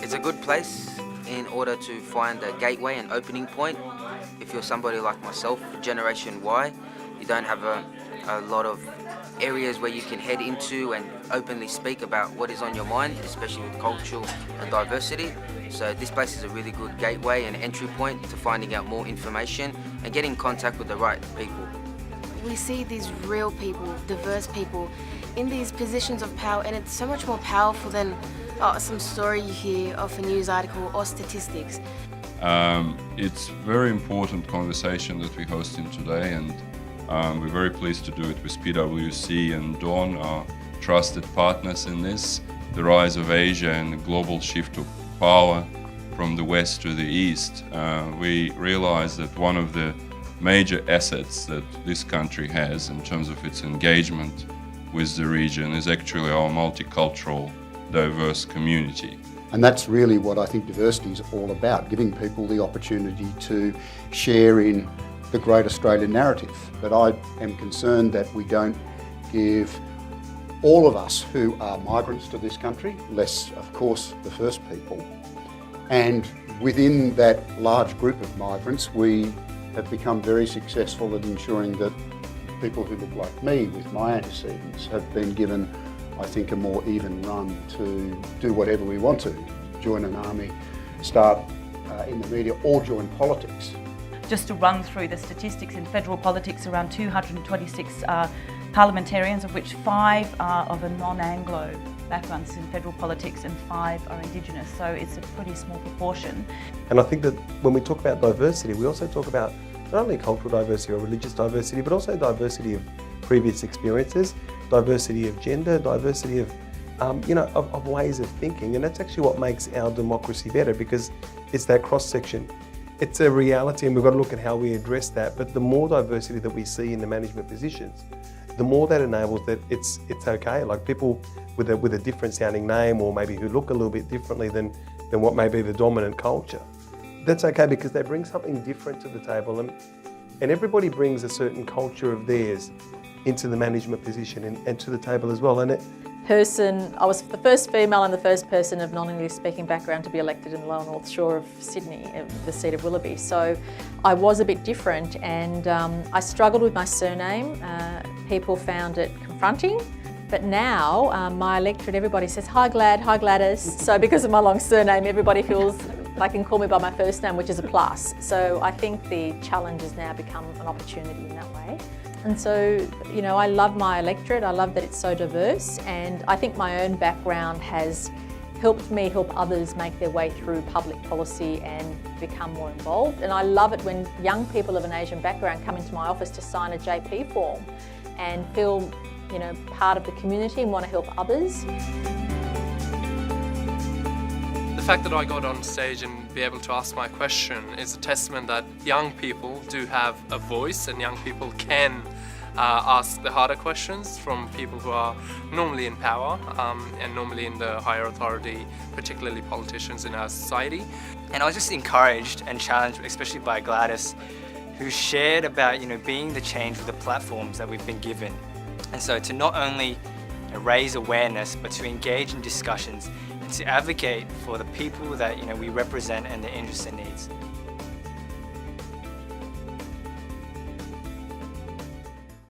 It's a good place in order to find a gateway and opening point. If you're somebody like myself, Generation Y, you don't have a lot of areas where you can head into and openly speak about what is on your mind, especially with culture and diversity. So this place is a really good gateway and entry point to finding out more information and getting in contact with the right people. We see these real people, diverse people, in these positions of power, and it's so much more powerful than some story you hear of a news article or statistics. It's a very important conversation that we're hosting today, and we're very pleased to do it with PwC and Dawn, our trusted partners in this. The rise of Asia and the global shift of power from the west to the east. We realize that one of the major assets that this country has in terms of its engagement with the region is actually our multicultural, diverse community. And that's really what I think diversity is all about, giving people the opportunity to share in the great Australian narrative. But I am concerned that we don't give all of us who are migrants to this country, less of course the first people, and within that large group of migrants we have become very successful at ensuring that people who look like me with my antecedents have been given, I think, a more even run to do whatever we want to. Join an army, start in the media, or join politics. Just to run through the statistics in federal politics, around 226 parliamentarians, of which 5 are of a non-Anglo backgrounds in federal politics and 5 are Indigenous, so it's a pretty small proportion. And I think that when we talk about diversity, we also talk about not only cultural diversity or religious diversity, but also diversity of previous experiences, diversity of gender, diversity of, of ways of thinking. And that's actually what makes our democracy better, because it's that cross-section. It's a reality and we've got to look at how we address that. But the more diversity that we see in the management positions, the more that enables that it's okay. Like people with a different sounding name, or maybe who look a little bit differently than what may be the dominant culture. That's okay, because they bring something different to the table, and everybody brings a certain culture of theirs into the management position and to the table as well. And I was the first female and the first person of non-English speaking background to be elected in the lower North Shore of Sydney, the seat of Willoughby. So I was a bit different, and I struggled with my surname. People found it confronting, but now my electorate, everybody says, "Hi Glad, hi Gladys." So because of my long surname, everybody feels they can call me by my first name, which is a plus. So I think the challenge has now become an opportunity in that way. And so, I love my electorate, I love that it's so diverse, and I think my own background has helped me help others make their way through public policy and become more involved. And I love it when young people of an Asian background come into my office to sign a JP form and feel, part of the community and want to help others. The fact that I got on stage and be able to ask my question is a testament that young people do have a voice, and young people can ask the harder questions from people who are normally in power and normally in the higher authority, particularly politicians in our society. And I was just encouraged and challenged, especially by Gladys, who shared about being the change with the platforms that we've been given. And so to not only raise awareness, but to engage in discussions and to advocate for the people that we represent and their interests and needs.